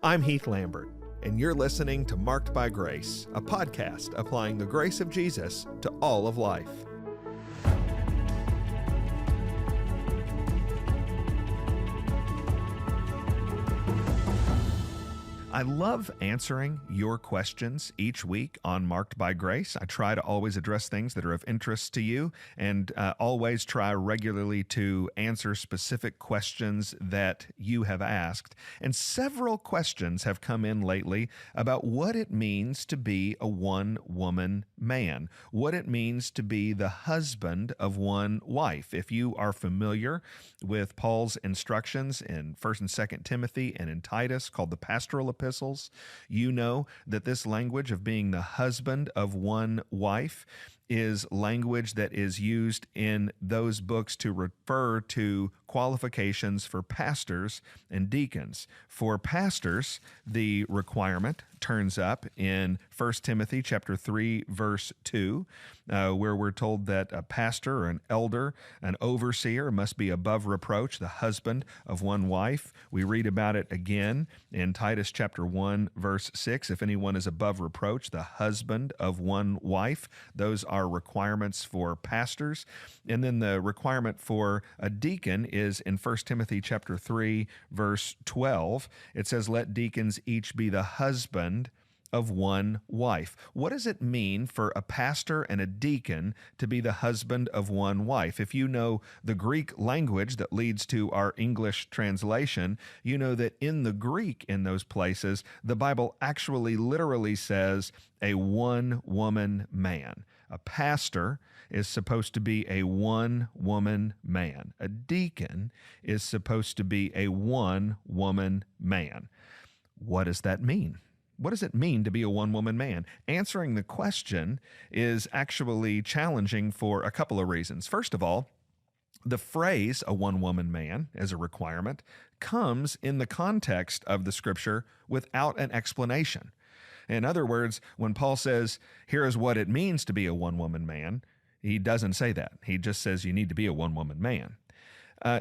I'm Heath Lambert, and you're listening to Marked by Grace, a podcast applying the grace of Jesus to all of life. I love answering your questions each week on Marked by Grace. I try to always address things that are of interest to you and always try regularly to answer specific questions that you have asked. And several questions have come in lately about what it means to be a one-woman man, what it means to be the husband of one wife. If you are familiar with Paul's instructions in 1st and 2nd Timothy and in Titus called the pastoral epistles, you know that this language of being the husband of one wife is language that is used in those books to refer to qualifications for pastors and deacons. For pastors, the requirement turns up in 1 Timothy chapter 3, verse 2, where we're told that a pastor or an elder, an overseer must be above reproach, the husband of one wife. We read about it again in Titus chapter 1, verse 6. If anyone is above reproach, the husband of one wife. Those are requirements for pastors. And then the requirement for a deacon is in 1 Timothy chapter 3, verse 12. It says, "Let deacons each be the husband of one wife." What does it mean for a pastor and a deacon to be the husband of one wife? If you know the Greek language that leads to our English translation, you know that in the Greek in those places, the Bible actually literally says a one-woman man. A pastor is supposed to be a one-woman man. A deacon is supposed to be a one-woman man. What does that mean? What does it mean to be a one-woman man? Answering the question is actually challenging for a couple of reasons. First of all, the phrase a one-woman man as a requirement comes in the context of the scripture without an explanation. In other words, when Paul says, here is what it means to be a one-woman man, he doesn't say that. He just says you need to be a one-woman man.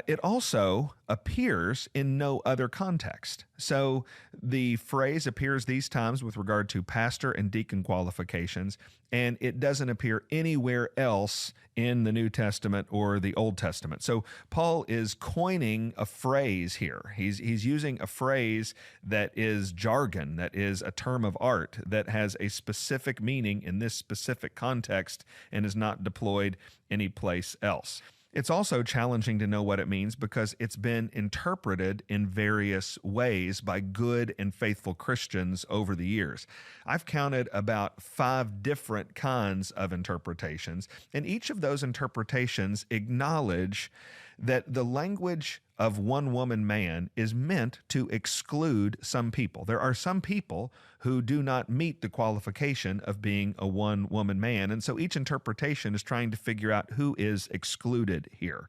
It also appears in no other context. So the phrase appears these times with regard to pastor and deacon qualifications, and it doesn't appear anywhere else in the New Testament or the Old Testament. So Paul is coining a phrase here. He's using a phrase that is jargon, that is a term of art, that has a specific meaning in this specific context and is not deployed anyplace else. It's also challenging to know what it means because it's been interpreted in various ways by good and faithful Christians over the years. I've counted about 5 different kinds of interpretations, and each of those interpretations acknowledge that the language of one-woman man is meant to exclude some people. There are some people who do not meet the qualification of being a one-woman man, and so each interpretation is trying to figure out who is excluded here.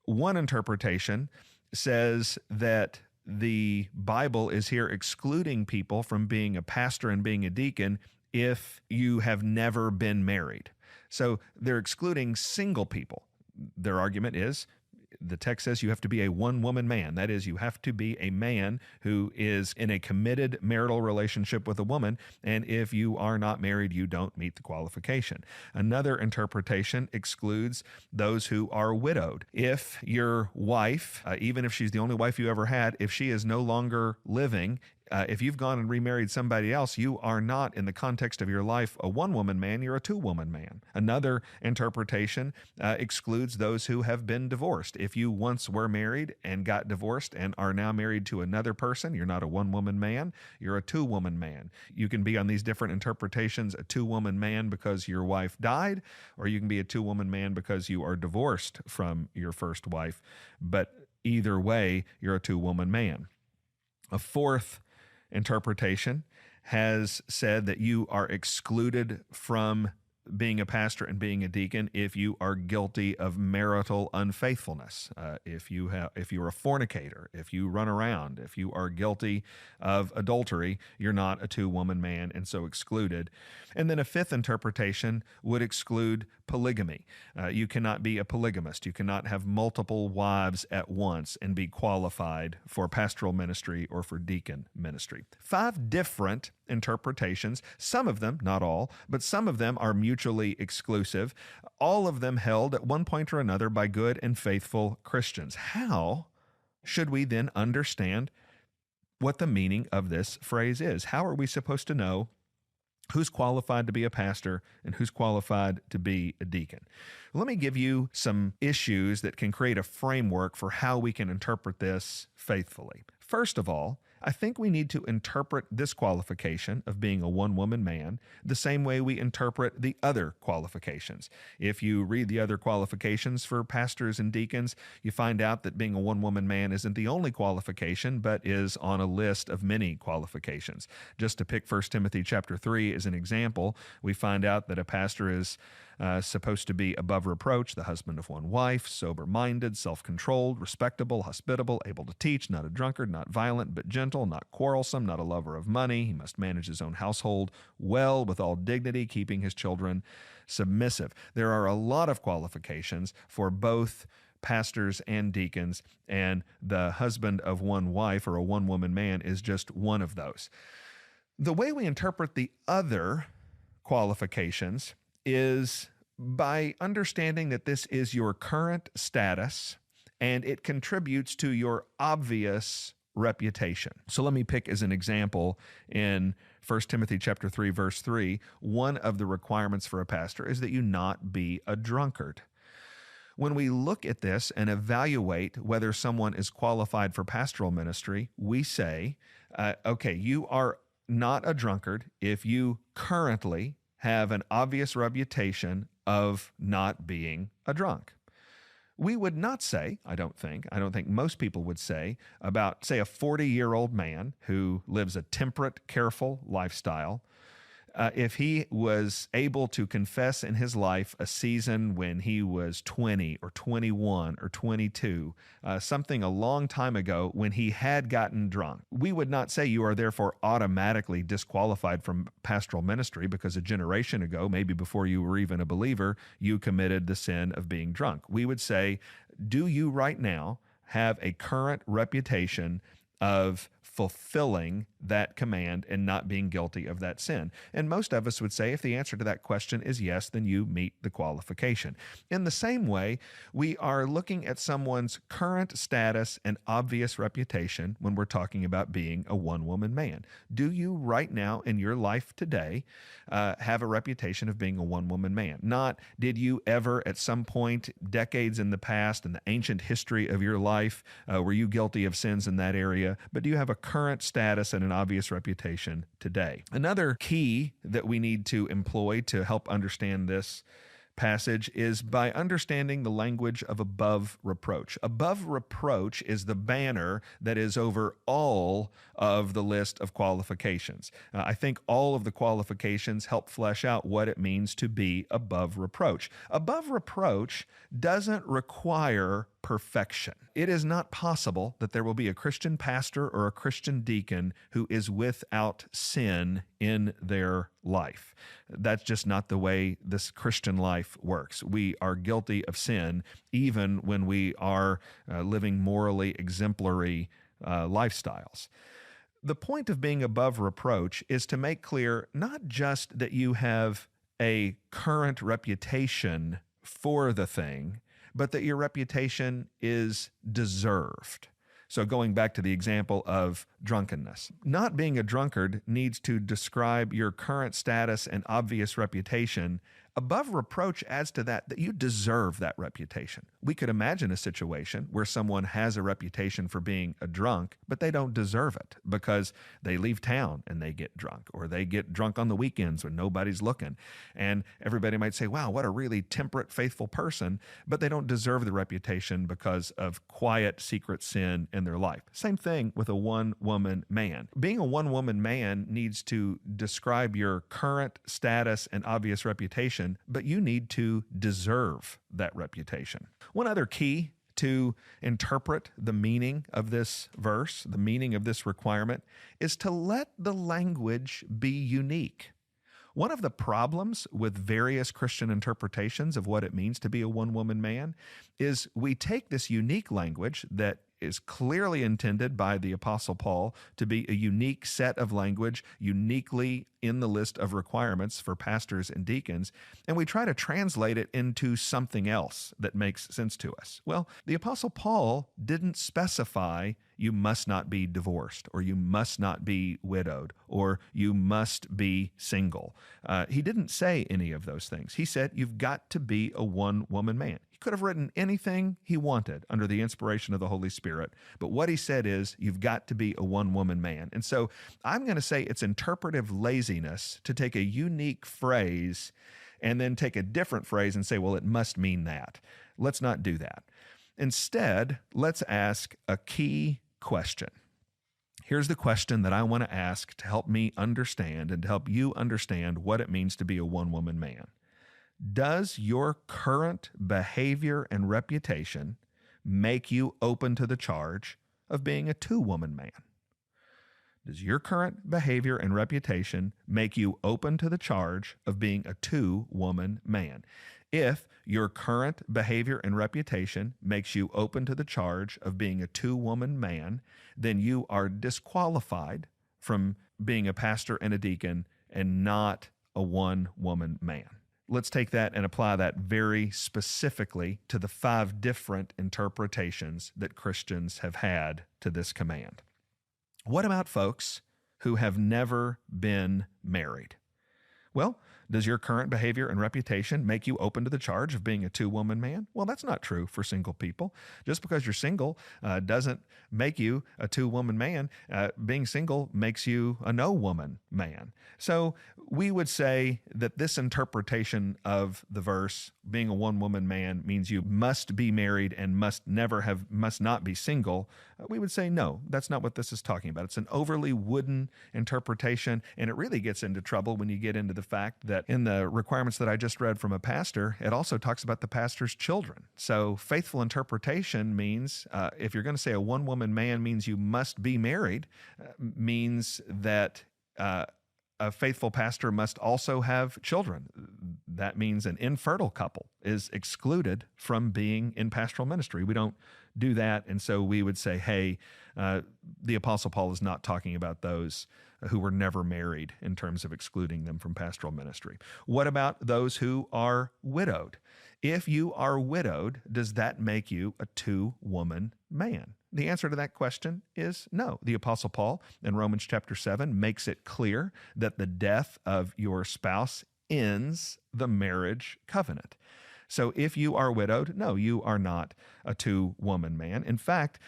One interpretation says that the Bible is here excluding people from being a pastor and being a deacon if you have never been married. So they're excluding single people. Their argument is, the text says you have to be a one-woman man. That is, you have to be a man who is in a committed marital relationship with a woman, and if you are not married, you don't meet the qualification. Another interpretation excludes those who are widowed. If your wife, even if she's the only wife you ever had, if she is no longer living, if you've gone and remarried somebody else, you are not, in the context of your life, a one-woman man, you're a two-woman man. Another interpretation excludes those who have been divorced. If you once were married and got divorced and are now married to another person, you're not a one-woman man, you're a two-woman man. You can be on these different interpretations, a two-woman man because your wife died, or you can be a two-woman man because you are divorced from your first wife. But either way, you're a two-woman man. A fourth interpretation has said that you are excluded from being a pastor and being a deacon if you are guilty of marital unfaithfulness, if you're a fornicator, if you run around, if you are guilty of adultery, you're not a two-woman man and so excluded. And then a fifth interpretation would exclude polygamy. You cannot be a polygamist. You cannot have multiple wives at once and be qualified for pastoral ministry or for deacon ministry. 5 different interpretations. Some of them, not all, but some of them are mutually exclusive. All of them held at one point or another by good and faithful Christians. How should we then understand what the meaning of this phrase is? How are we supposed to know who's qualified to be a pastor and who's qualified to be a deacon? Let me give you some issues that can create a framework for how we can interpret this faithfully. First of all, I think we need to interpret this qualification of being a one-woman man the same way we interpret the other qualifications. If you read the other qualifications for pastors and deacons, you find out that being a one-woman man isn't the only qualification, but is on a list of many qualifications. Just to pick 1 Timothy chapter 3 as an example, we find out that a pastor is supposed to be above reproach, the husband of one wife, sober-minded, self-controlled, respectable, hospitable, able to teach, not a drunkard, not violent, but gentle, not quarrelsome, not a lover of money. He must manage his own household well with all dignity, keeping his children submissive. There are a lot of qualifications for both pastors and deacons, and the husband of one wife or a one-woman man is just one of those. The way we interpret the other qualifications is by understanding that this is your current status and it contributes to your obvious reputation. So let me pick as an example in 1 Timothy chapter 3, verse 3, one of the requirements for a pastor is that you not be a drunkard. When we look at this and evaluate whether someone is qualified for pastoral ministry, we say, okay, you are not a drunkard if you currently have an obvious reputation of not being a drunk. We would not say, I don't think most people would say about, say, a 40-year-old man who lives a temperate, careful lifestyle, if he was able to confess in his life a season when he was 20 or 21 or 22, something a long time ago when he had gotten drunk, we would not say you are therefore automatically disqualified from pastoral ministry because a generation ago, maybe before you were even a believer, you committed the sin of being drunk. We would say, do you right now have a current reputation of fulfilling that command and not being guilty of that sin? And most of us would say if the answer to that question is yes, then you meet the qualification. In the same way, we are looking at someone's current status and obvious reputation when we're talking about being a one-woman man. Do you right now in your life today have a reputation of being a one-woman man? Not did you ever at some point, decades in the past, in the ancient history of your life, were you guilty of sins in that area, but do you have a current status and an obvious reputation today? Another key that we need to employ to help understand this passage is by understanding the language of above reproach. Above reproach is the banner that is over all of the list of qualifications. I think all of the qualifications help flesh out what it means to be above reproach. Above reproach doesn't require perfection. It is not possible that there will be a Christian pastor or a Christian deacon who is without sin in their life. That's just not the way this Christian life works. We are guilty of sin even when we are living morally exemplary lifestyles. The point of being above reproach is to make clear not just that you have a current reputation for the thing, but that your reputation is deserved. So going back to the example of drunkenness, not being a drunkard needs to describe your current status and obvious reputation. Above reproach adds to that you deserve that reputation. We could imagine a situation where someone has a reputation for being a drunk, but they don't deserve it because they leave town and they get drunk, or they get drunk on the weekends when nobody's looking. And everybody might say, wow, what a really temperate, faithful person, but they don't deserve the reputation because of quiet, secret sin in their life. Same thing with a one-woman man. Being a one-woman man needs to describe your current status and obvious reputation reputation, but you need to deserve that reputation. One other key to interpret the meaning of this verse, the meaning of this requirement, is to let the language be unique. One of the problems with various Christian interpretations of what it means to be a one-woman man is we take this unique language that is clearly intended by the Apostle Paul to be a unique set of language, uniquely in the list of requirements for pastors and deacons, and we try to translate it into something else that makes sense to us. Well, the Apostle Paul didn't specify you must not be divorced, or you must not be widowed, or you must be single. He didn't say any of those things. He said you've got to be a one-woman man. He could have written anything he wanted under the inspiration of the Holy Spirit, but what he said is you've got to be a one-woman man. And so I'm going to say it's interpretive laziness to take a unique phrase and then take a different phrase and say, well, it must mean that. Let's not do that. Instead, let's ask a key question. Here's the question that I want to ask to help me understand and to help you understand what it means to be a one-woman man. Does your current behavior and reputation make you open to the charge of being a two-woman man? Does your current behavior and reputation make you open to the charge of being a two-woman man? If your current behavior and reputation makes you open to the charge of being a two-woman man, then you are disqualified from being a pastor and a deacon and not a one-woman man. Let's take that and apply that very specifically to the 5 different interpretations that Christians have had to this command. What about folks who have never been married? Well, does your current behavior and reputation make you open to the charge of being a two-woman man? Well, that's not true for single people. Just because you're single doesn't make you a two-woman man. Being single makes you a no-woman man. So we would say that this interpretation of the verse, being a one-woman man, means you must be married and must not be single. We would say no, that's not what this is talking about. It's an overly wooden interpretation, and it really gets into trouble when you get into the fact that in the requirements that I just read from a pastor, it also talks about the pastor's children. So faithful interpretation means if you're going to say a one-woman man means you must be married, means that a faithful pastor must also have children. That means an infertile couple is excluded from being in pastoral ministry. We don't do that, and so we would say, hey, the Apostle Paul is not talking about those who were never married in terms of excluding them from pastoral ministry. What about those who are widowed? If you are widowed, does that make you a two-woman man? The answer to that question is no. The Apostle Paul in Romans chapter 7 makes it clear that the death of your spouse ends the marriage covenant. So if you are widowed, no, you are not a two-woman man. In fact,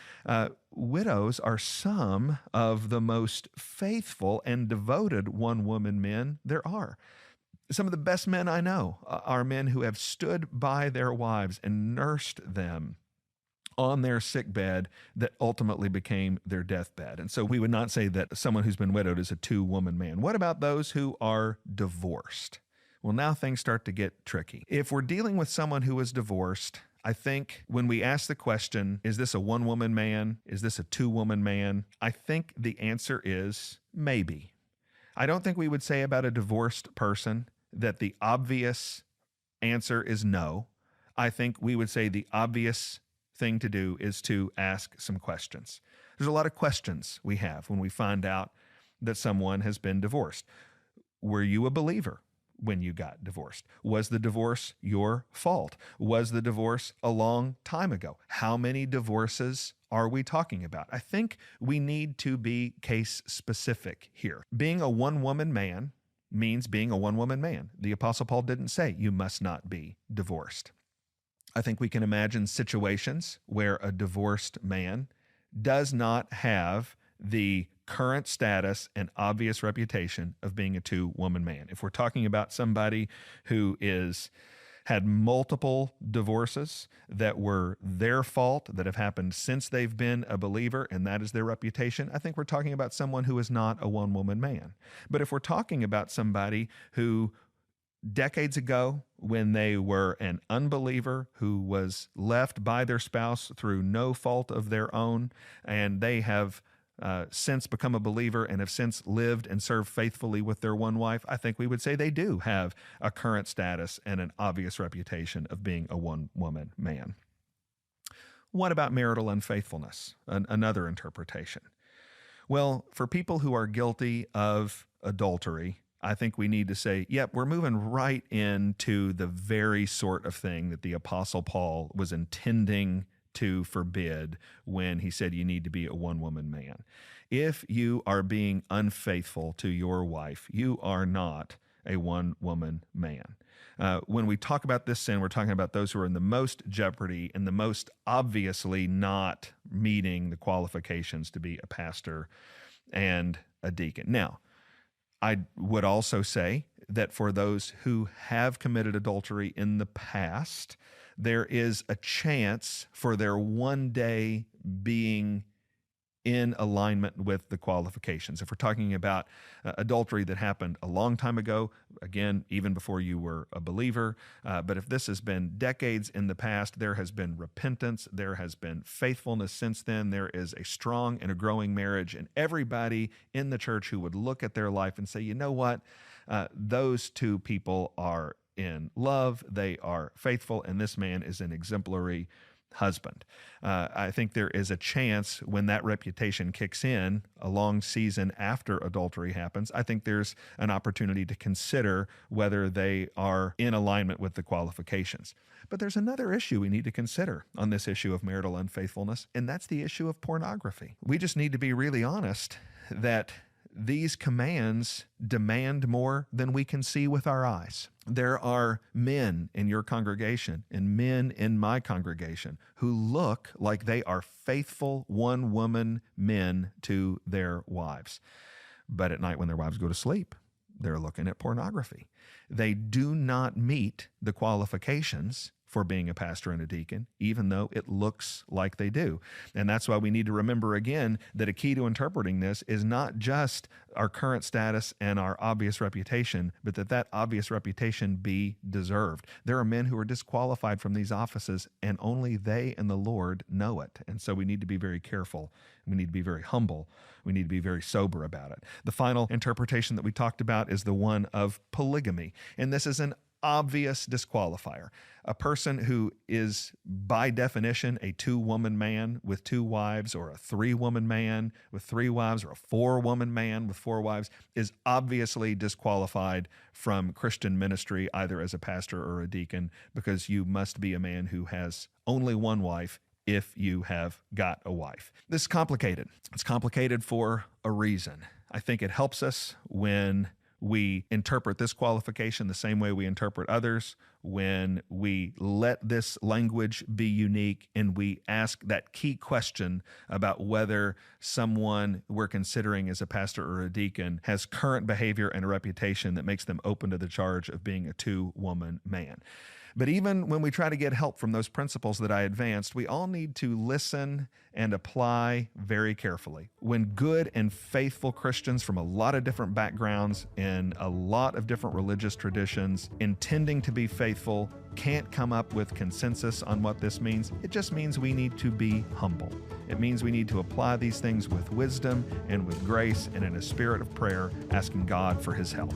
widows are some of the most faithful and devoted one-woman men there are. Some of the best men I know are men who have stood by their wives and nursed them on their sick bed that ultimately became their deathbed. And so we would not say that someone who's been widowed is a two-woman man. What about those who are divorced? Well, now things start to get tricky. If we're dealing with someone who is divorced, I think when we ask the question, is this a one-woman man? Is this a two-woman man? I think the answer is maybe. I don't think we would say about a divorced person that the obvious answer is no. I think we would say the obvious thing to do is to ask some questions. There's a lot of questions we have when we find out that someone has been divorced. Were you a believer when you got divorced? Was the divorce your fault? Was the divorce a long time ago? How many divorces are we talking about? I think we need to be case specific here. Being a one-woman man means being a one-woman man. The Apostle Paul didn't say you must not be divorced. I think we can imagine situations where a divorced man does not have the current status and obvious reputation of being a two-woman man. If we're talking about somebody who had multiple divorces that were their fault, that have happened since they've been a believer, and that is their reputation, I think we're talking about someone who is not a one-woman man. But if we're talking about somebody who decades ago when they were an unbeliever who was left by their spouse through no fault of their own, and they have since become a believer and have since lived and served faithfully with their one wife, I think we would say they do have a current status and an obvious reputation of being a one-woman man. What about marital unfaithfulness? Another interpretation. Well, for people who are guilty of adultery, I think we need to say, yep, we're moving right into the very sort of thing that the Apostle Paul was intending to forbid when he said you need to be a one-woman man. If you are being unfaithful to your wife, you are not a one-woman man. When we talk about this sin, we're talking about those who are in the most jeopardy and the most obviously not meeting the qualifications to be a pastor and a deacon. Now, I would also say that for those who have committed adultery in the past, there is a chance for their one day being in alignment with the qualifications. If we're talking about adultery that happened a long time ago, again, even before you were a believer, but if this has been decades in the past, there has been repentance, there has been faithfulness since then, there is a strong and a growing marriage, and everybody in the church who would look at their life and say, you know what, those two people are in love, they are faithful, and this man is an exemplary husband. I think there is a chance when that reputation kicks in, a long season after adultery happens, I think there's an opportunity to consider whether they are in alignment with the qualifications. But there's another issue we need to consider on this issue of marital unfaithfulness, and that's the issue of pornography. We just need to be really honest that these commands demand more than we can see with our eyes. There are men in your congregation and men in my congregation who look like they are faithful one-woman men to their wives. But at night when their wives go to sleep, they're looking at pornography. They do not meet the qualifications for being a pastor and a deacon, even though it looks like they do. And that's why we need to remember again that a key to interpreting this is not just our current status and our obvious reputation, but that obvious reputation be deserved. There are men who are disqualified from these offices, and only they and the Lord know it. And so we need to be very careful. We need to be very humble. We need to be very sober about it. The final interpretation that we talked about is the one of polygamy. And this is an obvious disqualifier. A person who is, by definition, a two-woman man with two wives, or a three-woman man with three wives, or a four-woman man with four wives, is obviously disqualified from Christian ministry, either as a pastor or a deacon, because you must be a man who has only one wife if you have got a wife. This is complicated. It's complicated for a reason. I think it helps us when we interpret this qualification the same way we interpret others, when we let this language be unique and we ask that key question about whether someone we're considering as a pastor or a deacon has current behavior and a reputation that makes them open to the charge of being a two-woman man. But even when we try to get help from those principles that I advanced, we all need to listen and apply very carefully. When good and faithful Christians from a lot of different backgrounds and a lot of different religious traditions, intending to be faithful, can't come up with consensus on what this means, it just means we need to be humble. It means we need to apply these things with wisdom and with grace and in a spirit of prayer, asking God for His help.